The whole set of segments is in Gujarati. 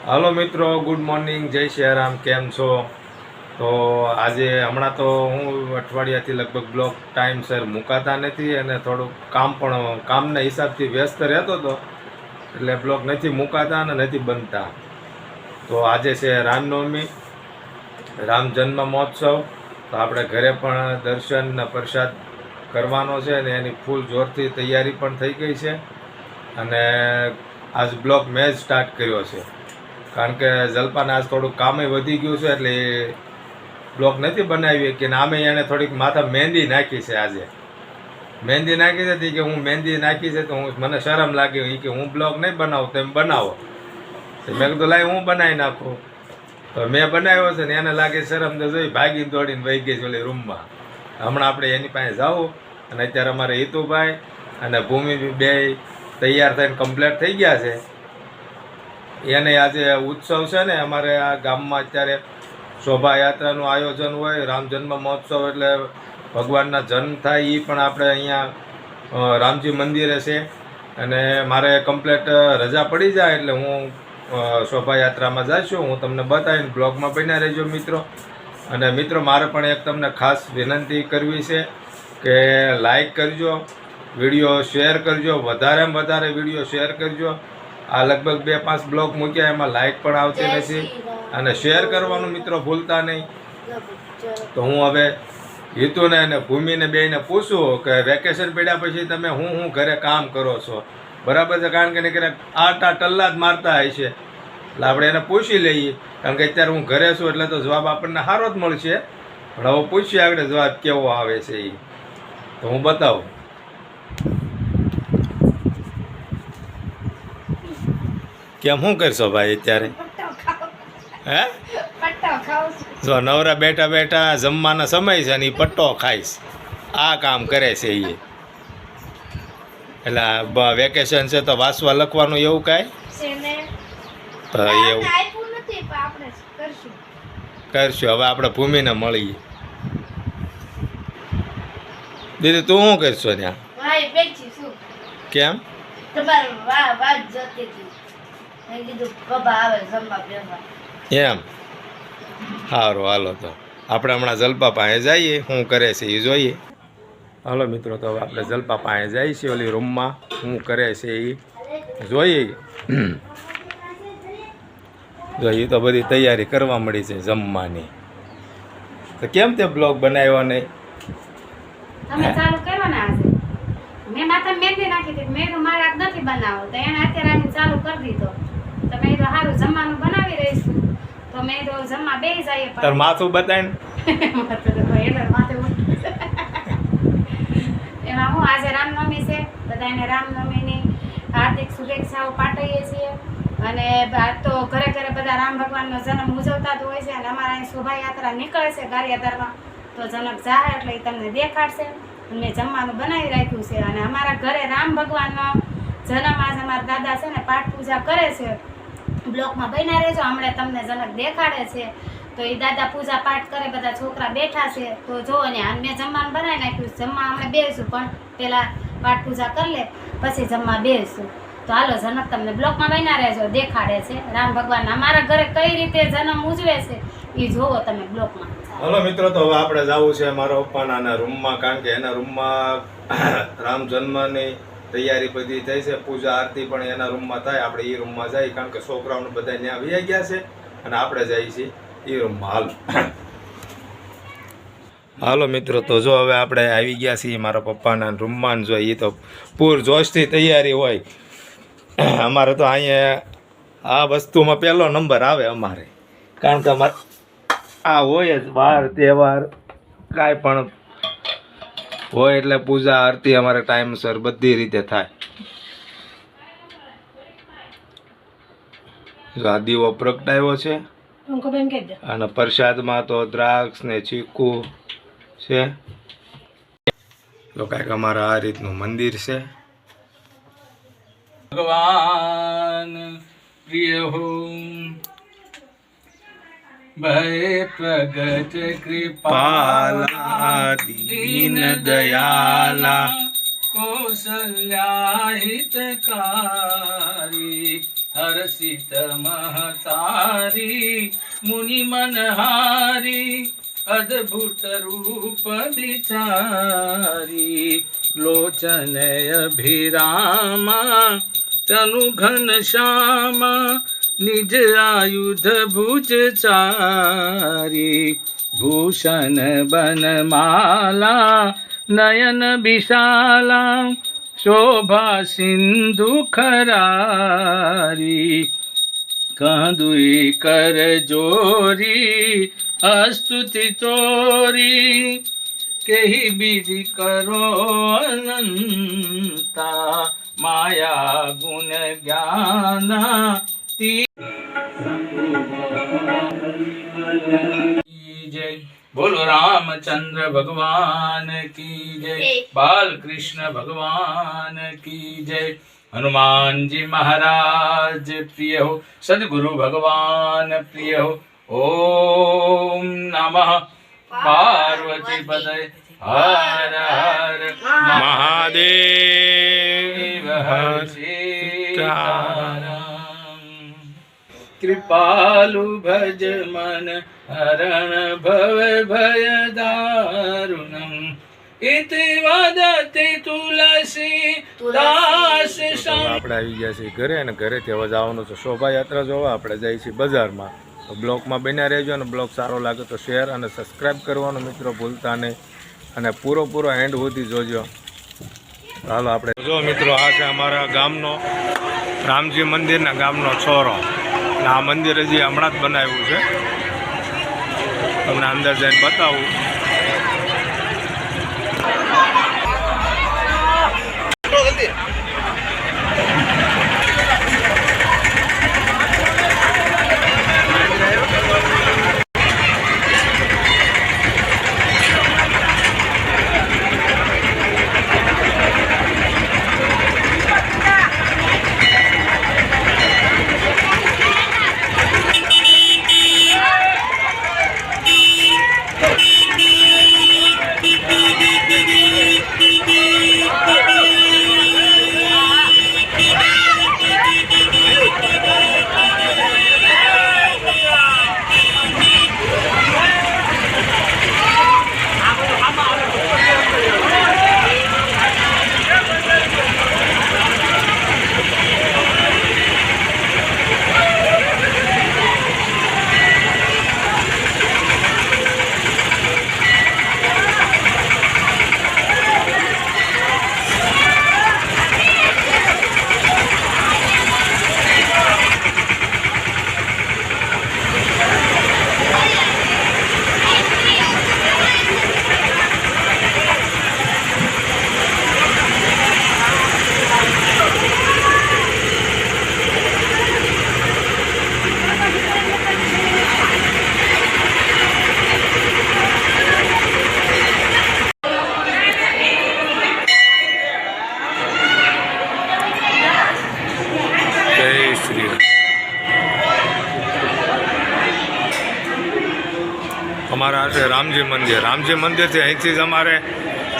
હાલો મિત્રો, ગુડ મોર્નિંગ, જય સિયારામ. કેમ છો? તો આજે હમણાં તો હું અઠવાડિયાથી લગભગ બ્લોગ ટાઈમસર મુકાતા નથી અને થોડુંક કામના હિસાબથી વ્યસ્ત રહેતો હતો, એટલે બ્લોગ નથી મુકાતા અને નથી બનતા. તો આજે છે રામનવમી, રામ જન્મ મહોત્સવ. તો આપણે ઘરે પણ દર્શન ને પ્રસાદ કરવાનો છે અને એની ફૂલ જોરથી તૈયારી પણ થઈ ગઈ છે. અને આજ બ્લોગ મેં જ સ્ટાર્ટ કર્યો છે, કારણ કે જલ્પાને આજ થોડુંક કામે વધી ગયું છે, એટલે બ્લોગ નથી બનાવી કે આમે એને થોડીક માથા મહેંદી નાખી છે. આજે મહેંદી નાખી હતી કે હું મહેંદી નાખી છે, તો મને શરમ લાગી કે હું બ્લોગ નહીં બનાવું, તમે બનાવો. મેં કીધું લાઈ હું બનાવી નાખું. તો મેં બનાવ્યો છે ને એને લાગે શરમ તો જોઈ ભાગીને દોડીને વહી ગઈ છે ઓલી રૂમમાં. હમણાં આપણે એની પાસે જવું. અને અત્યારે અમારે હિતુભાઈ અને ભૂમિ બે તૈયાર થઈને કમ્પ્લીટ થઈ ગયા છે. એને આજે ઉત્સવ છે ને, અમારે આ ગામમાં અત્યારે શોભાયાત્રાનું આયોજન હોય. રામ જન્મ મહોત્સવ એટલે ભગવાનના જન્મ થાય એ પણ આપણે અહીંયા રામજી મંદિરે છે. અને મારે કમ્પ્લીટ રજા પડી જાય એટલે હું શોભાયાત્રામાં જઈશું. હું તમને બતાવીને બ્લોગમાં બન્યા રહેજો મિત્રો. અને મિત્રો, મારે પણ એક તમને ખાસ વિનંતી કરવી છે કે લાઈક કરજો, વિડીયો શેર કરજો, વધારેમાં વધારે વિડીયો શેર કરજો. આ લગભગ 2-5 બ્લોગ મૂક્યા, એમાં લાઈક પણ આવતી નથી અને શેર કરવાનું મિત્રો ભૂલતા નહીં. તો હું હવે હિતુને અને ભૂમિને બેને પૂછું કે વેકેશન પડ્યા પછી તમે હું ઘરે કામ કરો છો, બરાબર છે? કારણ કે નહીં આટા ટલ્લા જ મારતા હોય છે, એટલે આપણે એને પૂછી લઈએ. કારણ કે અત્યારે હું ઘરે છું એટલે તો જવાબ આપણને સારો જ મળશે, પણ હવે પૂછીએ આગળ જવાબ કેવો આવે છે એ તો હું બતાવું. કેમ શું કરશો ભાઈ અત્યારે? હે, જો નવરા બેઠા બેઠા જમવાના સમય છે ને એ પટ્ટો ખાઈશ, આ કામ કરે છે એ. એટલે વેકેશન છે તો વાંચવા લખવાનું એવું કાંઈ તો એવું કરશું. હવે આપણે ભૂમિને મળીએ. દીદી તું શું કરશો ત્યાં? કેમ? એમ સારું, હાલો તો આપણે હમણાં જલપા પાસે જઈએ, શું કરે છે એ જોઈએ. હાલો મિત્રો, તો હવે આપણે જલપા પાસે જઈએ છીએ, ઓલી રૂમમાં શું કરે છે એ જોઈએ. જો એ તો બધી તૈયારી કરવા મળી છે જમવાની. તો કેમ તે બ્લોગ બનાવ્યો નહીં? તમે ચાલુ કરો ને આજે મેં માથા મહેંદી નાખી હતી, મેં તો મારે આજ નથી બનાવો, તો એને અત્યારે આને ચાલુ કરી દીધો. તો મેં તો સારું જમવાનું બનાવી રહીશું, તો મેં તો જમવા બેસી જઈએ. તાર માથું બતાય ને. એમાં હું આજે રામનવમી છે, બધાને રામનવમીની હાર્દિક શુભેચ્છાઓ પાઠવીએ છીએ. અને તો ઘરે ઘરે બધા રામ ભગવાનનો જન્મ ઉજવતા જ હોય છે. અને અમારા અહીં શોભાયાત્રા નીકળે છે ગારિયાધારમાં, તો જનક જાય એટલે એ તમને દેખાડશે. મેં જમવાનું બનાવી રાખ્યું છે. અને અમારા ઘરે રામ ભગવાનનો જન્મ આજે અમારા દાદા છે ને પાઠ પૂજા કરે છે. બ્લોકમાં બન્યા રહેજો, હમણાં તમને જનક દેખાડે છે. તો એ દાદા પૂજા પાઠ કરે, બધા છોકરા બેઠા છે, તો જો ને મેં જમવાનું બનાવી નાખ્યું. જમવા અમે બેસું, પણ પેલા પાઠ પૂજા કરી લે પછી જમવા બેસું. તો હાલો જનક તમને બ્લોકમાં બન્યા રહેજો, દેખાડે છે રામ ભગવાન અમારા ઘરે કઈ રીતે જન્મ ઉજવે છે એ જોવો તમે બ્લોકમાં. હલો મિત્રો, તો હવે આપણે જવું છે મારા પપ્પાના રૂમમાં, કારણ કે એના રૂમમાં રામ જન્મની તૈયારી બધી થઈ છે. પૂજા આરતી પણ એના રૂમમાં થાય. આપણે એ રૂમમાં જઈએ, કારણ કે છોકરાઓને બધા ત્યાં વહી ગયા છે અને આપણે જઈએ છીએ એ રૂમમાં. હાલ હાલો મિત્રો, તો જો હવે આપણે આવી ગયા છીએ મારા પપ્પાના રૂમમાં. જોઈએ તો પૂર જોશથી તૈયારી હોય. અમારે તો અહીંયા આ વસ્તુમાં પહેલો નંબર આવે અમારે, કારણ કે અમારે આ હોય જ વાર તહેવાર કાંઈ પણ હોય એટલે પૂજા આરતી અમારે ટાઈમસર બધી રીતે થાય. જો આ દીવો પ્રગટાવ્યો છે અને પ્રસાદમાં તો દ્રાક્ષ ને ચીકુ છે. તો કાંઈક અમારા આ રીતનું મંદિર છે. ભગવાન પ્રિય હો ભય પ્રગટ કૃપાલા દીન દયાલા કૌશલ્યા હિતકારી हर्षित महतारी मुनि मनहारी अद्भुत रूप विचारी लोचन अभिरामा तनु घन श्यामा निज आयुध भुज चारी भूषण बनमाला नयन विशाला शोभा सिंधु खरारी कंदुई कर जोरी अस्तुति तोरी केहि विधि करो अनंता माया गुण ज्ञाना ती जय बोलो रामचंद्र भगवान की जय बाल कृष्ण भगवान की जय हनुमान जी महाराज प्रिय हो सदगुरु भगवान प्रिय हो ओम नमः पार्वती पदय हर हर महादेव हर सीताराम कृपालु भज मन हरण भव भय दारुणम् इति वदति तुलसी दास આપણે આવી ગયા છીએ ઘરે અને ઘરેથી હવે જવાનું છે શોભાયાત્રા જોવા. આપણે જઈએ છીએ બજારમાં. તો બ્લોગમાં બન્યા રહેજો અને બ્લોગ સારો લાગે તો શેર અને સબસ્ક્રાઈબ કરવાનું મિત્રો ભૂલતા નહીં અને પૂરો એન્ડ સુધી જોજો. ચાલો આપણે જો મિત્રો, આ છે અમારા ગામનો રામજી મંદિરના ગામનો છોરો. અને આ મંદિર હજી હમણાં જ બનાવ્યું છે. તમને અંદર જઈને બતાવું. અમારા છે રામજી મંદિર. રામજી મંદિરથી અહીંથી જ અમારે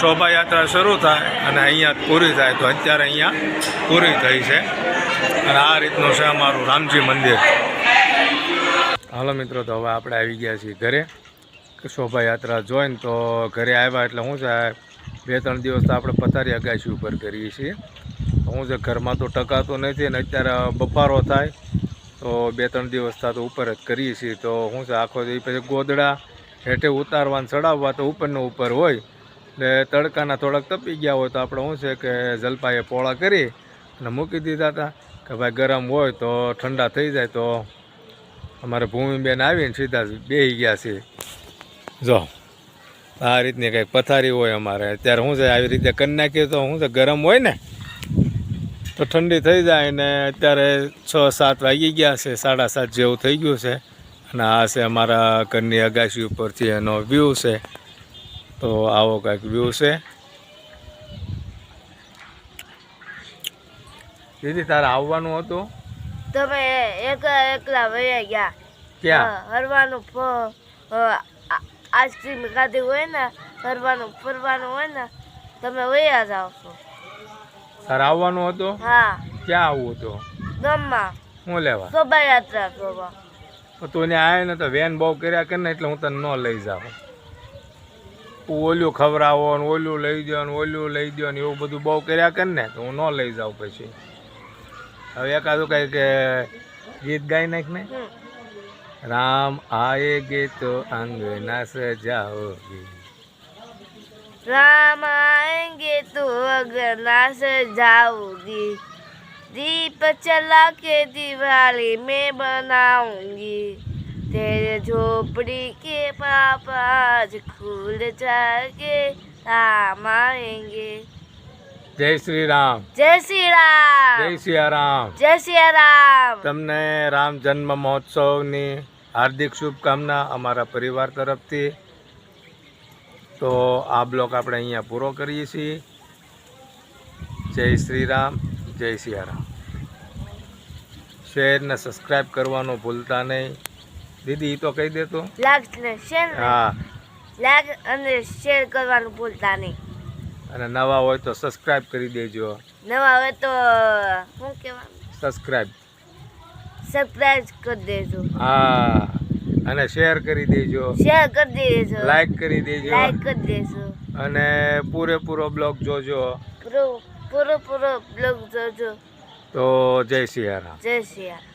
શોભાયાત્રા શરૂ થાય અને અહીંયા પૂરી થાય. તો અત્યારે અહીંયા પૂરી થઈ છે અને આ રીતનું છે અમારું રામજી મંદિર. હાલો મિત્રો, તો હવે આપણે આવી ગયા છીએ ઘરે. શોભાયાત્રા જોઈને તો ઘરે આવ્યા એટલે શું છે, 2-3 દિવસ તો આપણે પથારી અગાશી ઉપર કરીએ છીએ. શું છે, ઘરમાં તો ટકાતું નથી અને અત્યારે બફારો થાય તો 2-3 દિવસ તો ઉપર જ કરીએ છીએ. તો શું છે, આખો દી પછી ગોદડા હેઠે ઉતારવાને ચડાવવા તો ઉપરનો ઉપર હોય એટલે તડકાના થોડાક તપી ગયા હોય તો આપણે શું છે કે જલપાએ પોળા કરી અને મૂકી દીધા હતા કે ભાઈ ગરમ હોય તો ઠંડા થઈ જાય. તો અમારે ભૂમિબેન આવીને સીધા બેસી ગયા છે. જો આ રીતની કંઈક પથારી હોય અમારે. અત્યારે શું છે, આવી રીતે કરી નાખીએ તો શું છે, ગરમ હોય ને તો ઠંડી થઈ જાય. ને અત્યારે 6-7 વાગી ગયા છે, 7:30 જેવું થઈ ગયું છે. અને આ છે અમારા ઘરની અગાશી ઉપરથી એનો વ્યૂ છે. તો આવો કંઈક વ્યૂ છે. દીદી, તારે આવવાનું હતું? તમે એકલા વયા ગયા. ક્યાં? હરવાનું આઈસ્ક્રીમ ખાધી હોય ને, હરવાનું ફરવાનું હોય ને, તમે વયા જાવ છો. તારે આવવાનું હતું? હા. ક્યાં આવવું હતું? ગામમાં. હું લેવા શોભાયાત્રા જોવા. તો તું ને આવે ને તો વેન બહુ કર્યા કરે ને એટલે હું તને ન લઈ જાઉં. ઓલું ખવડાવો ને ઓલું લઈ દો ને ઓલું લઈ દો ને એવું બધું બહુ કર્યા કરે ને તો હું ન લઈ જાઉં પછી. હવે એકાદું કંઈ કે ગીત ગાઈ નાખ ને. રામ આએગે તો અંગના સજાઓગે. राम आएंगे तो अगना सजाऊंगी, दीप चला के दिवाली में बनाऊंगी, तेरे झोपड़ी के पापा खुल जाके राम आएंगे. જય શ્રી રામ. जय श्री राम. જય સિયારામ. जय श्री राम. તમને રામ જન્મ મહોત્સવની હાર્દિક શુભકામના અમારા પરિવાર તરફથી. તો આ બ્લોગ આપણે અહીંયા પૂરો કરીએ છીએ. જય શ્રી રામ, જય સિયારામ. શેરને સબસ્ક્રાઈબ કરવાનું ભૂલતા નહીં. દીદી એ તો કહી દેતો. લાઈક ને શેર. હા, લાઈક અને શેર કરવાનું ભૂલતા નહીં. અને નવા હોય તો સબસ્ક્રાઈબ કરી દેજો. નવા હોય તો શું કહેવાનું? સબસ્ક્રાઈબ. સબસ્ક્રાઇબ કરી દેજો. હા, અને શેર કરી દેજો. શેર કરી દેજો. લાઈક કરી દેજો. લાઈક કરી દેજો. અને પૂરેપૂરો બ્લોગ જોજો. પૂરો બ્લોગ જોજો. તો જય સિયારામ. જય શ્રી રામ.